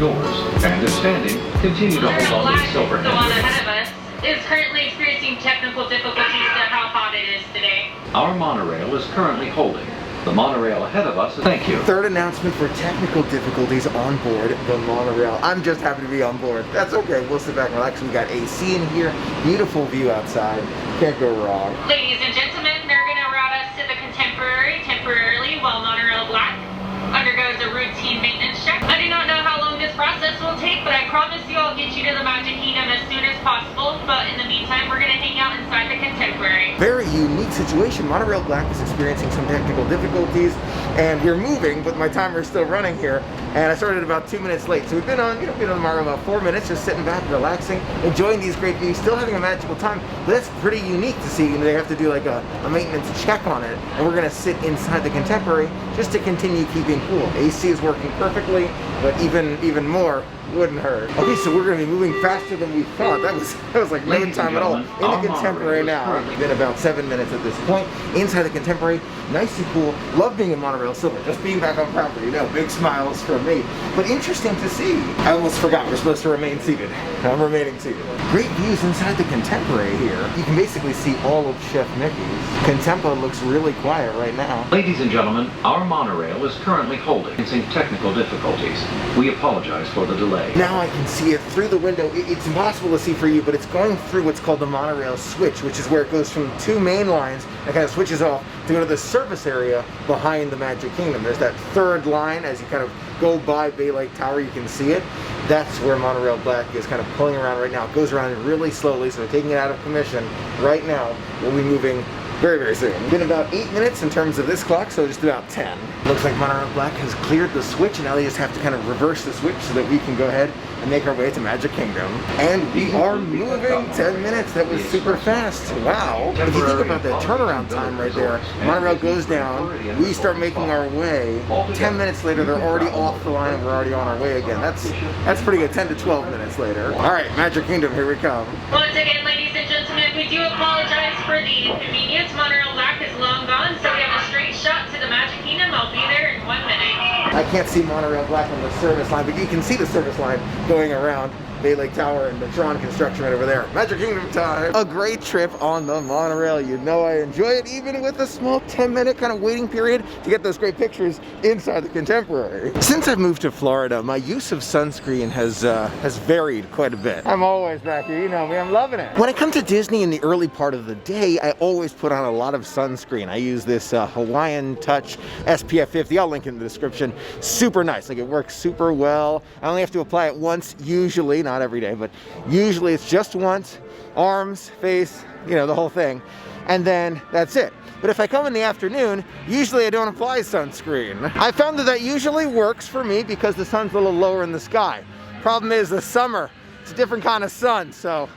doors, and if standing, continue to hold on to the silver The one handles. ahead of us is currently experiencing technical difficulties to how hot it is today. Our monorail is currently holding. The monorail ahead of us, thank you. Third announcement for technical difficulties on board the monorail. I'm just happy to be on board. That's okay, we'll sit back and relax. We got AC in here, beautiful view outside. Can't go wrong. Ladies and gentlemen, they're going to route us to the Contemporary temporarily while Monorail Black undergoes a routine maintenance check. I do not know how long this process will take, but I promise you I'll get you to the Magic Kingdom as soon as possible. But in the meantime, we're going to hang out inside the Contemporary. Very unique situation. Monorail Black is experiencing some technical difficulties, and we're moving, but my timer is still running here. And I started about 2 minutes late. So we've been on, been on the Monorail about 4 minutes, just sitting back, relaxing, enjoying these great views, still having a magical time. But that's pretty unique to see. They have to do like a maintenance check on it, and we're gonna sit inside the Contemporary just to continue keeping cool. AC is working perfectly, but even more wouldn't hurt. Okay, so we're gonna be moving faster than we thought. That was like no time at all. In the Contemporary now. It's been about 7 minutes at this point. Inside the Contemporary, nice and cool. Love being in Monorail Silver, just being back on property. Big smiles from me. But interesting to see. I almost forgot we're supposed to remain seated. I'm remaining seated. Great views inside the Contemporary here. You can basically see all of Chef Mickey's. Contempo looks really quiet right now. Ladies and gentlemen, our monorail is currently holding, experiencing technical difficulties. We apologize for the delay. Now I can see it through the window. It's impossible to see for you, but it's going through what's called the monorail switch, which is where it goes from two main lines and kind of switches off to go to the service area behind the Magic Kingdom. There's that third line as you kind of go by Bay Lake Tower, you can see it. That's where Monorail Black is kind of pulling around right now. It goes around really slowly, so we're taking it out of commission right now. We'll be moving very, very soon. It's been about 8 minutes in terms of this clock, so just about 10. Looks like Monorail Black has cleared the switch, and now they just have to kind of reverse the switch so that we can go ahead and make our way to Magic Kingdom. And we are moving 10 minutes. That was super fast. Wow. If you think about that turnaround time right there, Monorail goes down, we start making our way. 10 minutes later, they're already off the line and we're already on our way again. That's pretty good. 10 to 12 minutes later. All right, Magic Kingdom, here we come. Once again, ladies and gentlemen, we do apologize for the inconvenience. Monorail Black is long gone, so we have a straight shot to the Magic Kingdom. I'll be there in 1 minute. I can't see Monorail Black on the service line, but you can see the service line going around Bay Lake Tower and the Tron construction right over there. Magic Kingdom time. A great trip on the monorail. You know I enjoy it, even with a small 10-minute kind of waiting period to get those great pictures inside the Contemporary. Since I've moved to Florida, my use of sunscreen has varied quite a bit. I'm always back here, you know me, I'm loving it. When I come to Disney in the early part of the day, I always put on a lot of sunscreen. I use this Hawaiian Touch SPF 50. I'll link in the description. Super nice, like it works super well. I only have to apply it once, usually, not every day, but usually it's just once, arms, face, the whole thing, and then that's it. But if I come in the afternoon, usually I don't apply sunscreen. I found that usually works for me because the sun's a little lower in the sky. Problem is the summer, it's a different kind of sun, so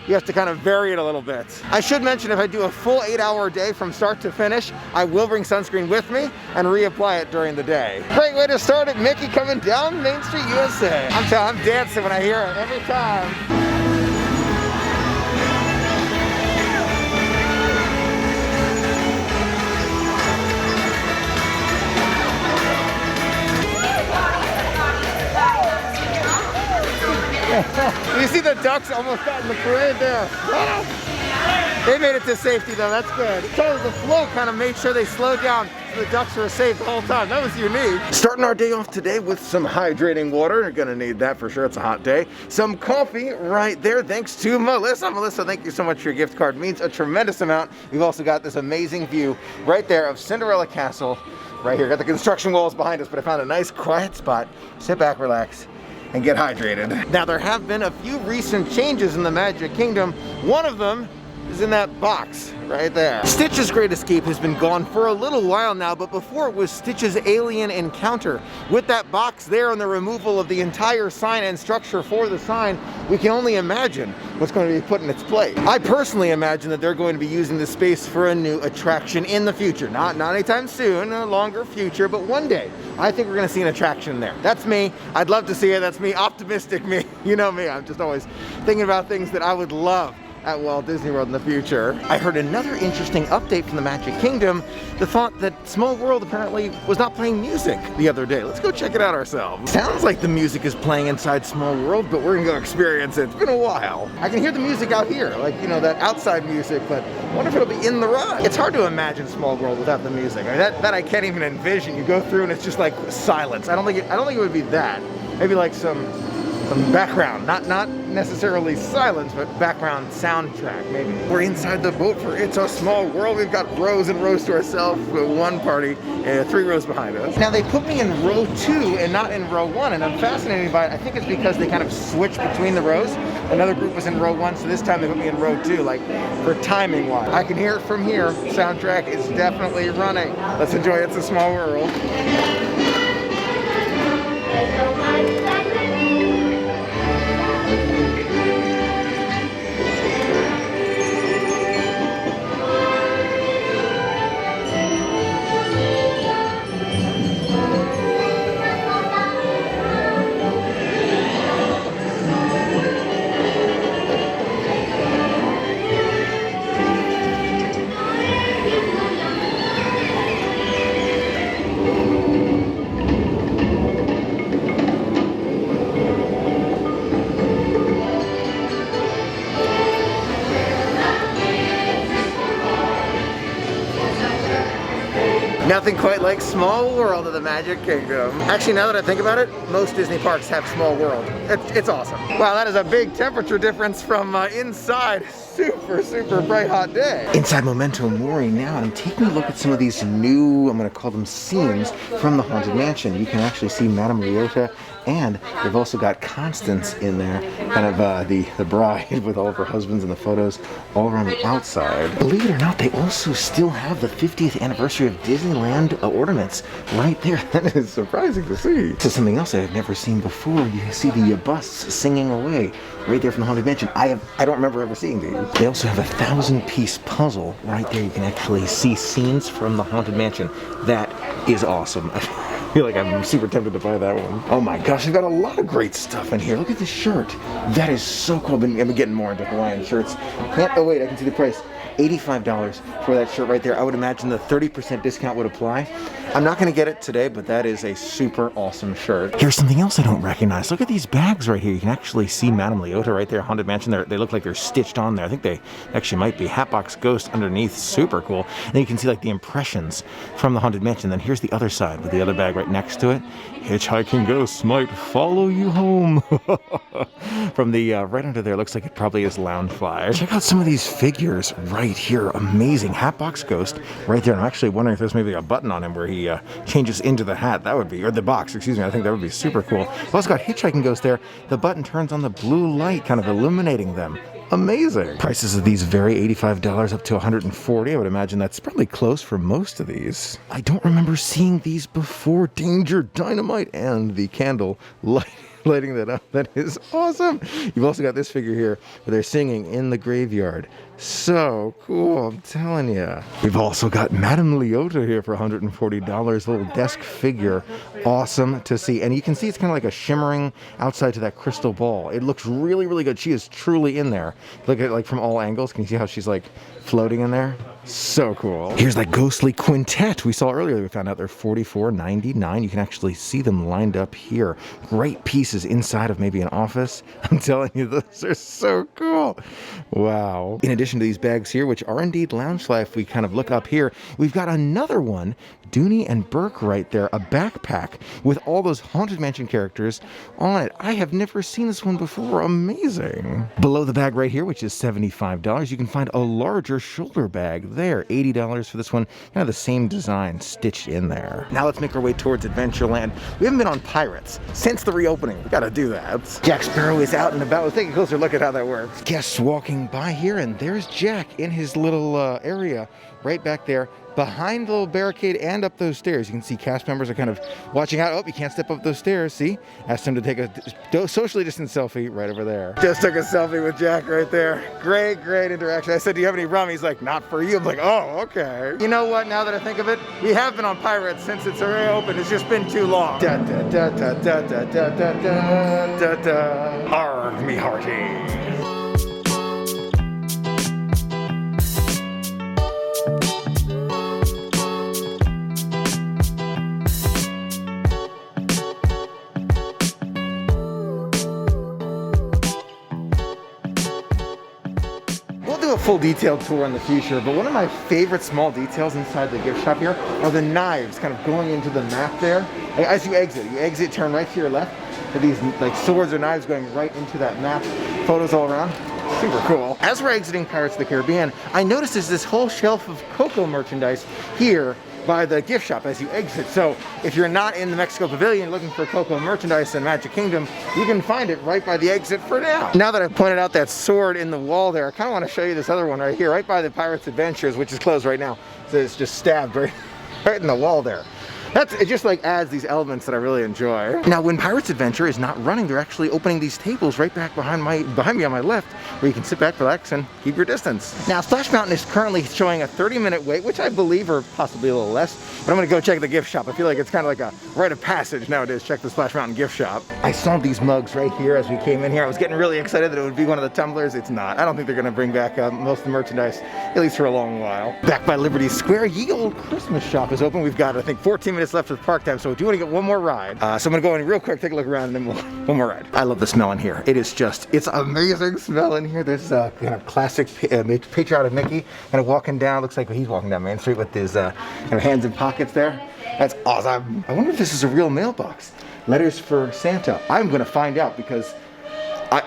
you have to kind of vary it a little bit. I should mention if I do a full 8-hour day from start to finish, I will bring sunscreen with me and reapply it during the day. Great way to start it, Mickey coming down Main Street, USA. I'm dancing when I hear it every time. You see the ducks almost got in the parade there. They made it to safety though, that's good. So the float kind of made sure they slowed down so the ducks were safe the whole time. That was unique. Starting our day off today with some hydrating water. You're gonna need that for sure, it's a hot day. Some coffee right there, thanks to Melissa. Melissa, thank you so much for your gift card. It means a tremendous amount. We've also got this amazing view right there of Cinderella Castle. Right here, got the construction walls behind us, but I found a nice quiet spot. Sit back, relax, and get hydrated. Now there have been a few recent changes in the Magic Kingdom. One of them is in that box right there. Stitch's Great Escape has been gone for a little while now, but before it was Stitch's Alien Encounter. With that box there and the removal of the entire sign and structure for the sign, we can only imagine what's going to be put in its place. I personally imagine that they're going to be using the space for a new attraction in the future. Not anytime soon, a longer future, but one day. I think we're going to see an attraction there. That's me. I'd love to see it. That's me, optimistic me. You know me, I'm just always thinking about things that I would love at Walt Disney World in the future. I heard another interesting update from the Magic Kingdom. The thought that Small World apparently was not playing music the other day. Let's go check it out ourselves. Sounds like the music is playing inside Small World, but we're gonna go experience it. It's been a while. I can hear the music out here, like, you know, that outside music, but I wonder if it'll be in the ride. It's hard to imagine Small World without the music. I mean, that I can't even envision. You go through and it's just like silence. I don't think it would be that. Maybe like some background, not necessarily silence, but background soundtrack, maybe. We're inside the boat for It's a Small World. We've got rows and rows to ourselves, one party, and 3 rows behind us. Now they put me in row 2 and not in row 1, and I'm fascinated by it. I think it's because they kind of switch between the rows. Another group was in row 1, so this time they put me in row 2, like for timing wise. I can hear it from here. Soundtrack is definitely running. Let's enjoy It's a Small World. Nothing quite like Small World of the Magic Kingdom. Actually, now that I think about it, most Disney parks have Small World. It's awesome. Wow, that is a big temperature difference from inside. Super bright hot day. Inside Memento Mori now, and I'm taking a look at some of these new, I'm gonna call them scenes from the Haunted Mansion. You can actually see Madame Leota, and they've also got Constance in there, kind of the bride with all of her husbands in the photos all around the outside. Believe it or not, they also still have the 50th anniversary of Disneyland ornaments right there. That is surprising to see. This is something else I've never seen before. You see the busts singing away right there from the Haunted Mansion. I don't remember ever seeing these. They also have a 1,000-piece puzzle right there. You can actually see scenes from the Haunted Mansion. That is awesome. I feel like I'm super tempted to buy that one. Oh my gosh, they've got a lot of great stuff in here. Look at this shirt. That is so cool. I've been getting more into Hawaiian shirts. Oh wait, I can see the price. $85 for that shirt right there. I would imagine the 30% discount would apply. I'm not gonna get it today, but that is a super awesome shirt. Here's something else I don't recognize. Look at these bags right here. You can actually see Madame Leota right there, Haunted Mansion. They look like they're stitched on there. I think they actually might be. Hatbox Ghost underneath, super cool. And then you can see like the impressions from the Haunted Mansion. Then here's the other side with the other bag right next to it. Hitchhiking ghosts might follow you home. From the right under there, looks like it probably is Loungefly. Check out some of these figures right here. Amazing. Hatbox Ghost right there. I'm actually wondering if there's maybe a button on him where he changes into the hat. That would be, or the box, excuse me. I think that would be super cool. We've also got Hitchhiking Ghost there. The button turns on the blue light, kind of illuminating them. Amazing. Prices of these vary, $85 up to $140. I would imagine that's probably close for most of these. I don't remember seeing these before. Danger Dynamite and the candle lighting that up. That is awesome. You've also got this figure here where they're singing in the graveyard. So cool, I'm telling you. We've also got Madame Leota here for $140, little desk figure. Awesome to see. And you can see it's kind of like a shimmering outside to that crystal ball. It looks really good. She is truly in there. Look at it like from all angles. Can you see how she's like floating in there? So cool. Here's that ghostly quintet we saw earlier. We found out they're $44.99. You can actually see them lined up here. Great pieces inside of maybe an office. I'm telling you, those are so cool. Wow. In addition to these bags here, which are indeed Loungefly, if we kind of look up here, we've got another one, Dooney and Burke right there, a backpack with all those Haunted Mansion characters on it. I have never seen this one before. Amazing. Below the bag right here, which is $75, you can find a larger shoulder bag there. $80 for this one. Kind of the same design stitched in there. Now let's make our way towards Adventureland. We haven't been on Pirates since the reopening. We gotta do that. Jack Sparrow is out and about. Let's take a closer look at how that works. Guests walking by here, and there's Jack in his little area right back there behind the little barricade and up those stairs. You can see cast members are kind of watching out. Oh, you can't step up those stairs. See? Asked him to take a socially distanced selfie right over there. Just took a selfie with Jack right there. Great interaction. I said, do you have any rum? He's like, not for you. I'm like, oh, okay. You know what? Now that I think of it, we have been on Pirates since it's already open. It's just been too long. Da da da da da da da da da da. Arg me hearty. full detailed tour in the future, but one of my favorite small details inside the gift shop here are the knives kind of going into the map there. Like, as you exit, turn right to your left. These like swords or knives going right into that map. Photos all around. Super cool. As we're exiting Pirates of the Caribbean, I noticed there's this whole shelf of Coco merchandise here by the gift shop as you exit. So if you're not in the Mexico Pavilion looking for Coco merchandise in Magic Kingdom, you can find it right by the exit for now. Now that I've pointed out that sword in the wall there, I kind of want to show you this other one right here, right by the Pirates Adventures, which is closed right now. So it's just stabbed right in the wall there. It just like adds these elements that I really enjoy. Now when Pirates Adventure is not running, they're actually opening these tables right back behind me on my left, where you can sit back, relax, and keep your distance. Now Splash Mountain is currently showing a 30-minute wait, which I believe are possibly a little less, but I'm gonna go check the gift shop. I feel like it's kind of like a rite of passage nowadays, check the Splash Mountain gift shop. I saw these mugs right here as we came in here. I was getting really excited that it would be one of the tumblers. It's not. I don't think they're gonna bring back most of the merchandise, at least for a long while. Back by Liberty Square, Ye Olde Christmas Shop is open. We've got, I think, 14 minutes left of park time, so we do want to get one more ride. So I'm gonna go in real quick, take a look around, and then one more ride. I love the smell in here. It's amazing smell in here. There's kind of classic patriotic Mickey kind of walking down. Looks like he's walking down Main Street with his kind of hands in pockets there. That's awesome. I wonder if this is a real mailbox. Letters for Santa. I'm gonna find out because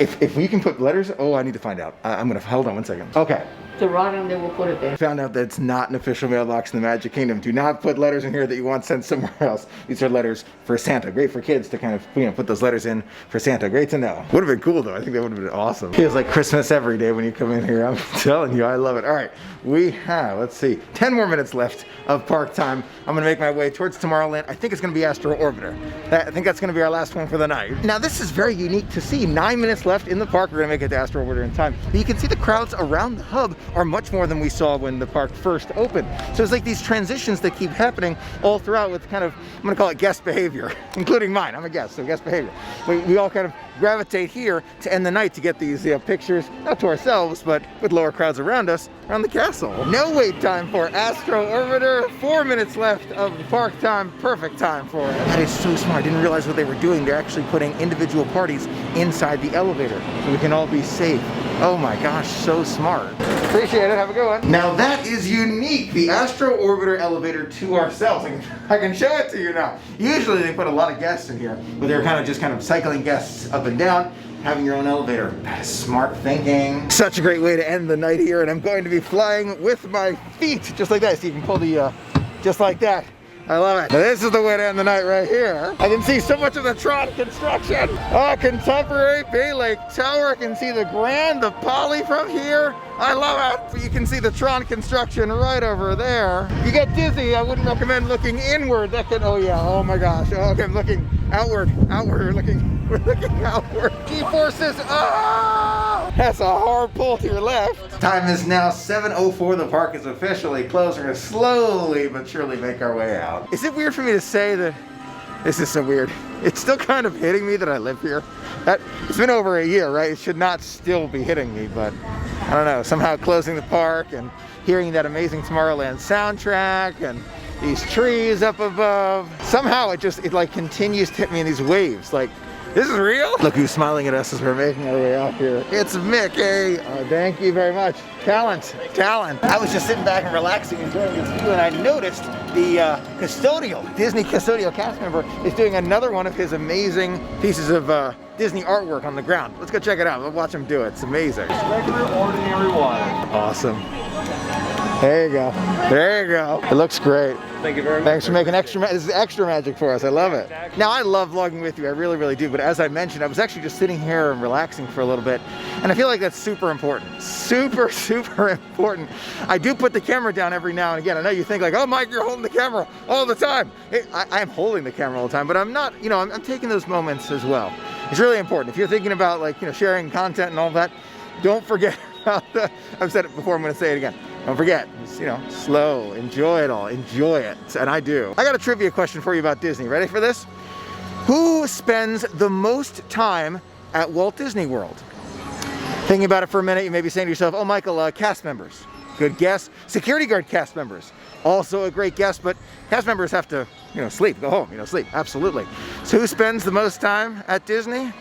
if we can put letters, I need to find out. I'm gonna, hold on one second. Okay. To rot on, they will put it there. Found out that it's not an official mailbox in the Magic Kingdom. Do not put letters in here that you want sent somewhere else. These are letters for Santa. Great for kids to kind of, put those letters in for Santa. Great to know. Would have been cool though. I think that would have been awesome. Feels like Christmas every day when you come in here. I'm telling you, I love it. All right, we have, let's see, 10 more minutes left of park time. I'm gonna make my way towards Tomorrowland. I think it's gonna be Astro Orbiter. I think that's gonna be our last one for the night. Now this is very unique to see. 9 minutes left in the park. We're gonna make it to Astro Orbiter in time. But you can see the crowds around the hub are much more than we saw when the park first opened. So it's like these transitions that keep happening all throughout with kind of, I'm gonna call it guest behavior, including mine. I'm a guest, so guest behavior. We all kind of gravitate here to end the night to get these pictures, not to ourselves, but with lower crowds around us, around the castle. No wait time for Astro Orbiter. 4 minutes left of the park time. Perfect time for it. That is so smart. I didn't realize what they were doing. They're actually putting individual parties inside the elevator so we can all be safe. Oh my gosh, so smart. Appreciate it, have a good one. Now that is unique, the Astro Orbiter elevator to ourselves. I can show it to you now. Usually they put a lot of guests in here, but they're kind of cycling guests up and down, having your own elevator. That is smart thinking. Such a great way to end the night here, and I'm going to be flying with my feet, just like that. So you can pull the, just like that. I love it. Now this is the way to end the night right here. I can see so much of the Tron construction. Contemporary Bay Lake Tower. I can see the Grand, the Poly from here. I love it. You can see the Tron construction right over there. If you get dizzy, I wouldn't recommend looking inward. That can, oh yeah, oh my gosh. Oh, okay, I'm looking outward, we're looking outward. G-forces, oh! That's a hard pull to your left. Time is now 7:04. The park is officially closed. We're gonna slowly but surely make our way out. Is it weird for me to say that? This is so weird. It's still kind of hitting me that I live here. It's been over a year, right? It should not still be hitting me, but I don't know. Somehow closing the park and hearing that amazing Tomorrowland soundtrack and these trees up above. Somehow it like continues to hit me in these waves. Like, this is real? Look who's smiling at us as we're making our way out here. It's Mickey. Oh, thank you very much. Talent. I was just sitting back and relaxing, enjoying this view, and I noticed the Disney custodial cast member is doing another one of his amazing pieces of Disney artwork on the ground. Let's go check it out. We'll watch him do it. It's amazing. Just regular, ordinary water. Awesome. There you go. There you go. It looks great. Thank you very much. Thanks for making this is extra magic for us. I love it. Now, I love vlogging with you. I really, really do. But as I mentioned, I was actually just sitting here and relaxing for a little bit. And I feel like that's super important. Super, super important. I do put the camera down every now and again. I know you think like, oh, Mike, you're holding the camera all the time. I am holding the camera all the time, but I'm not, I'm taking those moments as well. It's really important. If you're thinking about like, sharing content and all that, don't forget about I've said it before, I'm gonna say it again. Don't forget, just, slow, enjoy it all, enjoy it, and I do. I got a trivia question for you about Disney. Ready for this? Who spends the most time at Walt Disney World? Thinking about it for a minute, you may be saying to yourself, oh, Michael, cast members. Good guess. Security guard cast members. Also a great guess, but cast members have to, sleep, go home, sleep, absolutely. So who spends the most time at Disney?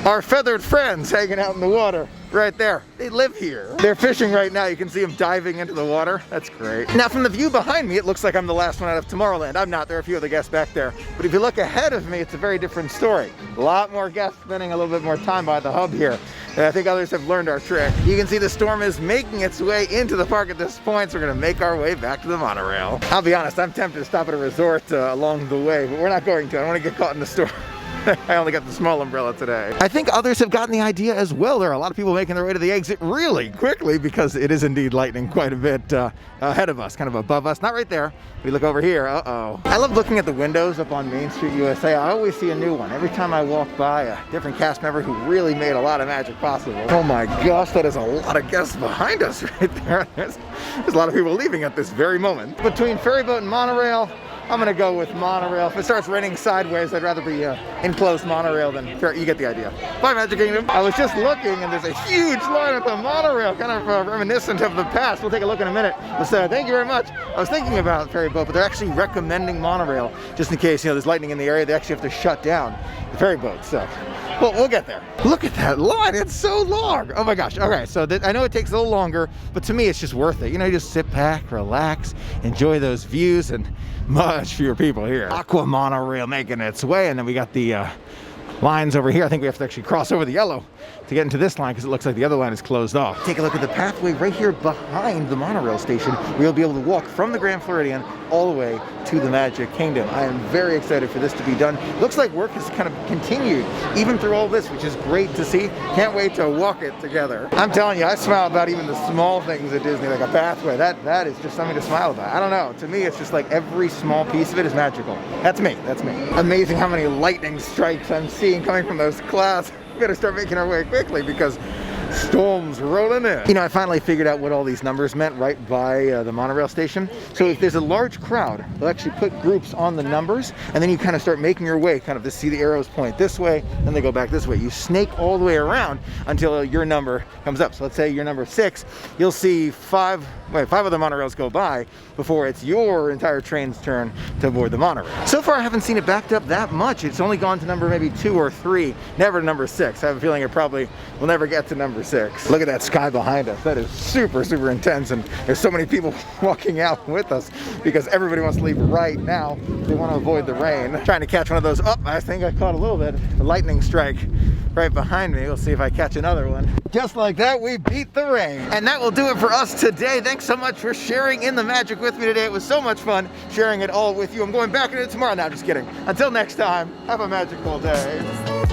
Our feathered friends hanging out in the water. right there. They live here. They're fishing right now. You can see them diving into the water. That's great. Now from the view behind me, it looks like I'm the last one out of Tomorrowland. I'm not. There are a few other guests back there. But if you look ahead of me, it's a very different story. A lot more guests spending a little bit more time by the hub here. And I think others have learned our trick. You can see the storm is making its way into the park at this point, so we're gonna make our way back to the monorail. I'll be honest, I'm tempted to stop at a resort along the way, but we're not going to. I don't wanna get caught in the storm. I only got the small umbrella today. I think others have gotten the idea as well. There are a lot of people making their way to the exit really quickly because it is indeed lightning quite a bit ahead of us, kind of above us. Not right there. We look over here, uh-oh. I love looking at the windows up on Main Street, USA. I always see a new one. Every time I walk by a different cast member who really made a lot of magic possible. Oh my gosh, that is a lot of guests behind us right there. There's a lot of people leaving at this very moment. Between ferryboat and monorail, I'm gonna go with monorail. If it starts raining sideways, I'd rather be enclosed monorail than ferry. You get the idea. Bye, Magic Kingdom. I was just looking, and there's a huge line at the monorail, kind of reminiscent of the past. We'll take a look in a minute. But thank you very much. I was thinking about ferry boat, but they're actually recommending monorail just in case there's lightning in the area. They actually have to shut down the ferry boat. So, well, we'll get there. Look at that line. It's so long. Oh my gosh. Okay, so I know it takes a little longer, but to me, it's just worth it. You just sit back, relax, enjoy those views, and much fewer people here. Aqua monorail making its way, and then we got the lines over here. I think we have to actually cross over the yellow to get into this line because it looks like the other line is closed off. Take a look at the pathway right here behind the monorail station. We'll be able to walk from the Grand Floridian all the way to the Magic Kingdom. I am very excited for this to be done. Looks like work has kind of continued even through all this, which is great to see. Can't wait to walk it together. I'm telling you, I smile about even the small things at Disney, like a pathway. That is just something to smile about. I don't know. To me, it's just like every small piece of it is magical. That's me. That's me. Amazing how many lightning strikes I'm seeing coming from those clouds. We better start making our way quickly because storms rolling in. I finally figured out what all these numbers meant right by the monorail station. So if there's a large crowd, they'll actually put groups on the numbers, and then you kind of start making your way, kind of to see the arrows point this way, then they go back this way. You snake all the way around until your number comes up. So let's say you're number 6, you'll see five of the monorails go by before it's your entire train's turn to board the monorail. So far, I haven't seen it backed up that much. It's only gone to number maybe 2 or 3, never to number 6. I have a feeling it probably will never get to number 6. Look at that sky behind us. That is super, super intense, and there's so many people walking out with us because everybody wants to leave right now. They want to avoid the rain. I'm trying to catch one of those. Oh, I think I caught a little bit. A lightning strike right behind me. We'll see if I catch another one. Just like that, we beat the rain. And that will do it for us today. Thanks so much for sharing in the magic with me today. It was so much fun sharing it all with you. I'm going back into it tomorrow. No, just kidding. Until next time, have a magical day.